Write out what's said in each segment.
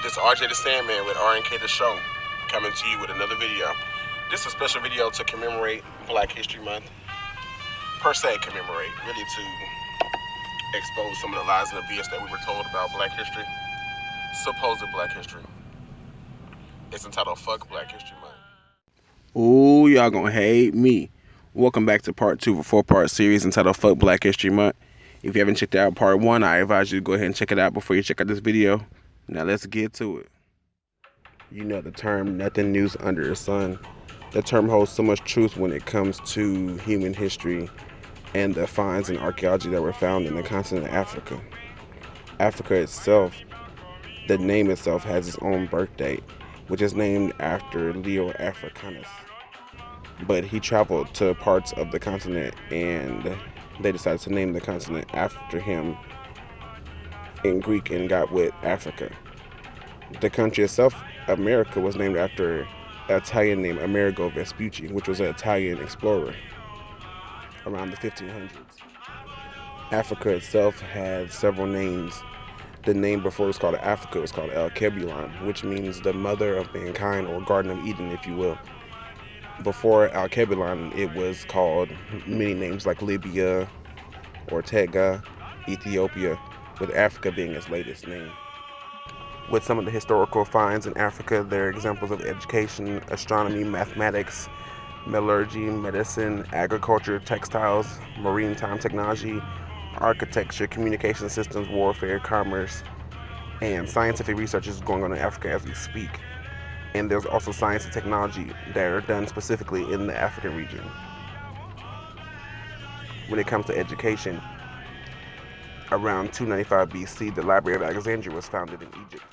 This is RJ the Sandman with RNK The Show, coming to you with another video. This is a special video to commemorate Black History Month. Per se, commemorate, really to expose some of the lies and BS that we were told about Black history, supposed Black history. It's entitled Fuck Black History Month. Ooh, y'all gonna hate me. Welcome back to part 2 of a 4-part series entitled Fuck Black History Month. If you haven't checked out part 1, I advise you to go ahead and check it out before you check out this video. Now let's get to it. You know the term nothing new under the sun. The term holds so much truth when it comes to human history and the finds and archaeology that were found in the continent of Africa. Africa itself, the name itself, has its own birth date, which is named after Leo Africanus. But he traveled to parts of the continent and they decided to name the continent after him in Greek and got with Africa. The country itself, America, was named after an Italian named Amerigo Vespucci, which was an Italian explorer around the 1500s. Africa itself had several names. The name before it was called Africa was called El Kebulon, which means the mother of mankind, or Garden of Eden, if you will. Before El Kebulon, it was called many names like Libya, Ortega, Ethiopia, with Africa being its latest name. With some of the historical finds in Africa, there are examples of education, astronomy, mathematics, metallurgy, medicine, agriculture, textiles, maritime technology, architecture, communication systems, warfare, commerce, and scientific research is going on in Africa as we speak. And there's also science and technology that are done specifically in the African region. When it comes to education, around 295 BC, the Library of Alexandria was founded in Egypt.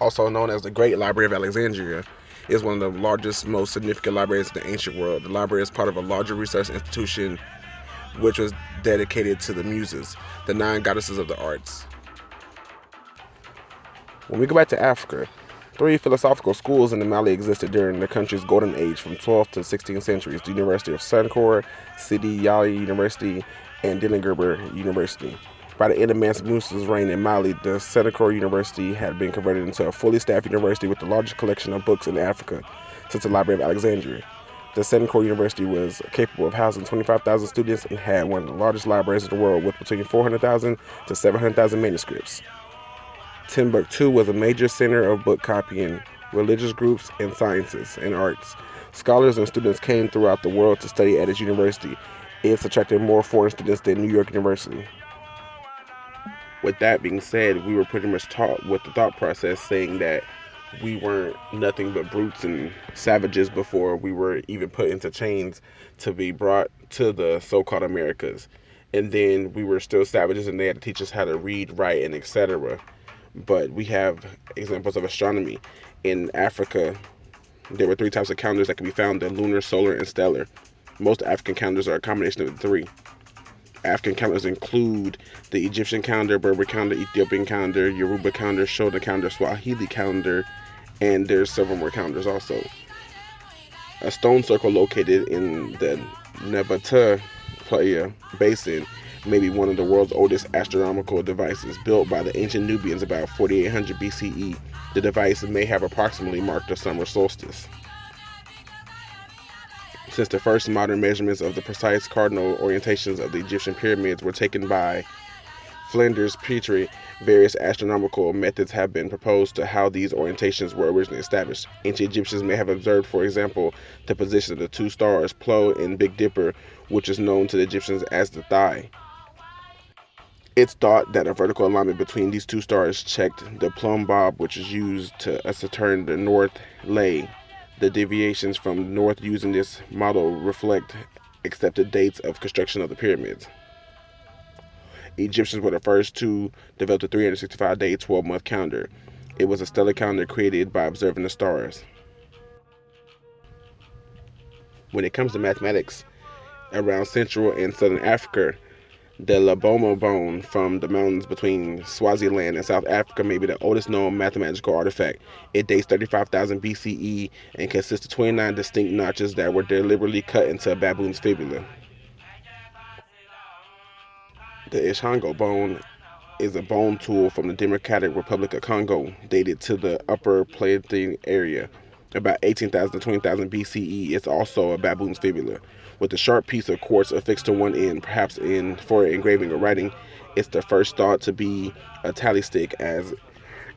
Also known as the Great Library of Alexandria, is one of the largest, most significant libraries in the ancient world. The library is part of a larger research institution which was dedicated to the Muses, the 9 goddesses of the arts. When we go back to Africa, 3 philosophical schools in the Mali existed during the country's golden age from 12th to 16th centuries: the University of Sankore, Sidi Yali University, and Dillingerber University. By the end of Mansa Musa's reign in Mali, the Sankore University had been converted into a fully staffed university with the largest collection of books in Africa since the Library of Alexandria. The Thankyou University was capable of housing 25,000 students and had one of the largest libraries in the world with between 400,000 to 700,000 manuscripts. Timbuktu was a major center of book copying, religious groups, and sciences and arts. Scholars and students came throughout the world to study at its university. It's attracted more foreign students than New York University. With that being said, we were pretty much taught with the thought process saying that we weren't nothing but brutes and savages before we were even put into chains to be brought to the so-called Americas. And then we were still savages and they had to teach us how to read, write, and etc. But we have examples of astronomy. In Africa, there were 3 types of calendars that can be found: the lunar, solar, and stellar. Most African calendars are a combination of the 3. African calendars include the Egyptian calendar, Berber calendar, Ethiopian calendar, Yoruba calendar, Shoda calendar, Swahili calendar, and there's several more calendars also. A stone circle located in the Nebata Playa Basin may be one of the world's oldest astronomical devices, built by the ancient Nubians about 4800 BCE. The device may have approximately marked the summer solstice. Since the first modern measurements of the precise cardinal orientations of the Egyptian pyramids were taken by Flinders Petrie, various astronomical methods have been proposed to how these orientations were originally established. Ancient Egyptians may have observed, for example, the position of the 2 stars, Plo and Big Dipper, which is known to the Egyptians as the thigh. It's thought that a vertical alignment between these 2 stars checked the plumb bob, which is used to ascertain the north lay. The deviations from north using this model reflect accepted dates of construction of the pyramids. Egyptians were the first to develop the 365-day 12-month calendar. It was a stellar calendar created by observing the stars. When it comes to mathematics, around Central and Southern Africa, the Labomo bone from the mountains between Swaziland and South Africa may be the oldest known mathematical artifact. It dates 35,000 BCE and consists of 29 distinct notches that were deliberately cut into a baboon's fibula. The Ishango bone is a bone tool from the Democratic Republic of Congo, dated to the Upper Pleiadian area, about 18,000 to 20,000 BCE. It's also a baboon's fibula, with a sharp piece of quartz affixed to one end, perhaps for engraving or writing. It's the first thought to be a tally stick, as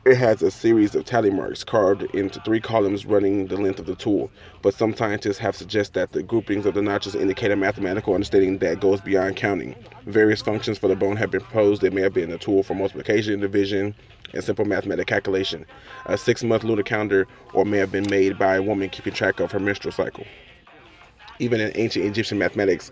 it has a series of tally marks carved into 3 columns running the length of the tool, but some scientists have suggested that the groupings of the notches indicate a mathematical understanding that goes beyond counting. Various functions for the bone have been proposed. It may have been a tool for multiplication, division, and simple mathematical calculation, a 6-month lunar calendar, or may have been made by a woman keeping track of her menstrual cycle. Even in ancient Egyptian mathematics,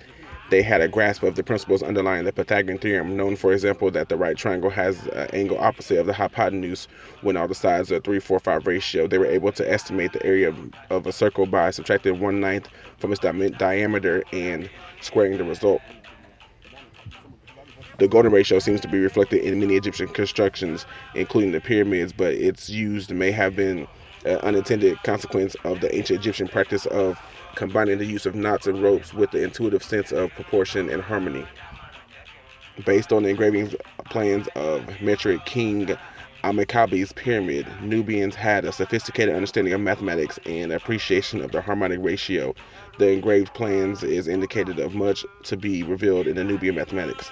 they had a grasp of the principles underlying the Pythagorean theorem, known, for example, that the right triangle has an angle opposite of the hypotenuse when all the sides are 3:4:5 ratio. They were able to estimate the area of a circle by subtracting 1/9 from its diameter and squaring the result. The golden ratio seems to be reflected in many Egyptian constructions, including the pyramids, but its use may have been an unintended consequence of the ancient Egyptian practice of combining the use of knots and ropes with the intuitive sense of proportion and harmony. Based on the engraving plans of metric king Amenhotep's pyramid, Nubians had a sophisticated understanding of mathematics and appreciation of the harmonic ratio. The engraved plans is indicated of much to be revealed in the Nubian mathematics.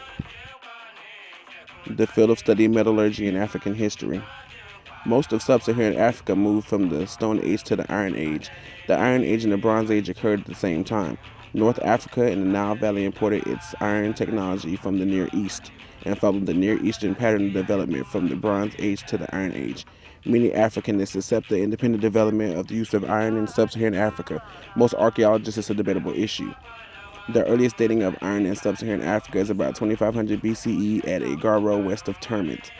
The field of study metallurgy in African history. Most of sub-Saharan Africa moved from the Stone Age to the Iron Age. The Iron Age and the Bronze Age occurred at the same time. North Africa and the Nile Valley imported its iron technology from the Near East and followed the Near Eastern pattern of development from the Bronze Age to the Iron Age. Many Africanists accept the independent development of the use of iron in sub-Saharan Africa. Most archaeologists, it's a debatable issue. The earliest dating of iron in sub-Saharan Africa is about 2500 BCE at Agaro west of Termit,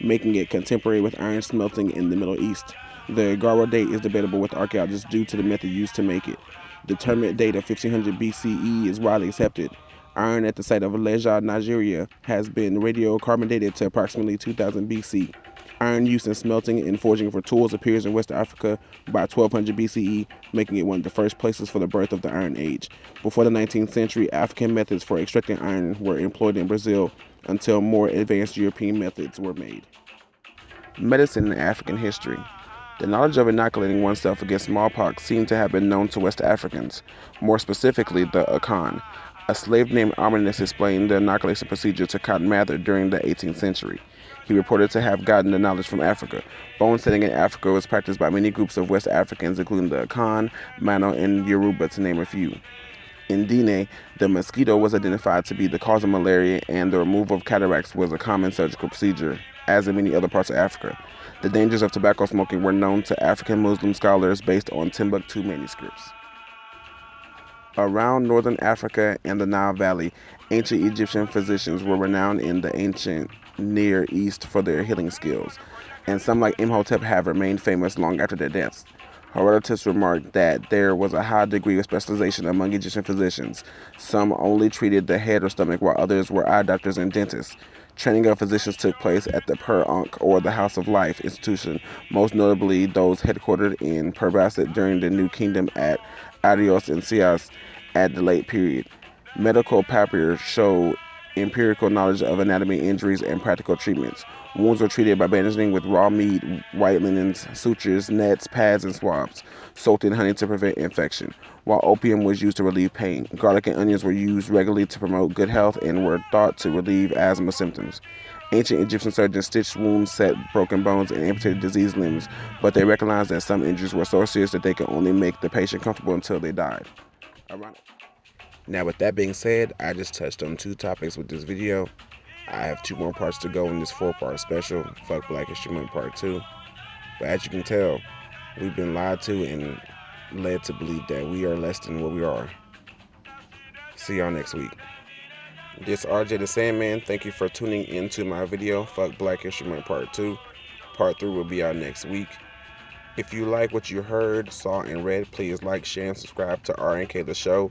making it contemporary with iron smelting in the Middle East. The Agaro date is debatable with archaeologists due to the method used to make it. The Termit date of 1500 BCE is widely accepted. Iron at the site of Leja, Nigeria, has been radiocarbon dated to approximately 2000 BC. Iron use in smelting and forging for tools appears in West Africa by 1200 BCE, making it one of the first places for the birth of the Iron Age. Before the 19th century, African methods for extracting iron were employed in Brazil until more advanced European methods were made. Medicine in African history. The knowledge of inoculating oneself against smallpox seemed to have been known to West Africans, more specifically the Akan. A slave named Arminius explained the inoculation procedure to Cotton Mather during the 18th century. He reported to have gotten the knowledge from Africa. Bone setting in Africa was practiced by many groups of West Africans, including the Akan, Mano, and Yoruba, to name a few. In Dine, the mosquito was identified to be the cause of malaria, and the removal of cataracts was a common surgical procedure, as in many other parts of Africa. The dangers of tobacco smoking were known to African Muslim scholars based on Timbuktu manuscripts. Around northern Africa and the Nile Valley, ancient Egyptian physicians were renowned in the ancient Near East for their healing skills, and some, like Imhotep, have remained famous long after their deaths. Herodotus remarked that there was a high degree of specialization among Egyptian physicians. Some only treated the head or stomach, while others were eye doctors and dentists. Training of physicians took place at the Per Ankh, or the House of Life institution, most notably those headquartered in Pervasit during the New Kingdom at Arios and Sias at the late period. Medical papyrus show empirical knowledge of anatomy, injuries, and practical treatments. Wounds were treated by bandaging with raw meat, white linens, sutures, nets, pads, and swabs, soaked in honey to prevent infection, while opium was used to relieve pain. Garlic and onions were used regularly to promote good health and were thought to relieve asthma symptoms. Ancient Egyptian surgeons stitched wounds, set broken bones, and amputated diseased limbs, but they recognized that some injuries were so serious that they could only make the patient comfortable until they died. Now, with that being said, I just touched on 2 topics with this video. I have 2 more parts to go in this 4-part special, Fuck Black History Month Part 2. But as you can tell, we've been lied to and led to believe that we are less than what we are. See y'all next week. This RJ the Sandman. Thank you for tuning into my video, Fuck Black History Month Part 2. Part 3 will be out next week. If you like what you heard, saw, and read, please like, share, and subscribe to RNK The Show.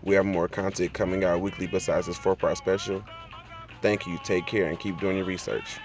We have more content coming out weekly besides this 4-part special. Thank you, take care, and keep doing your research.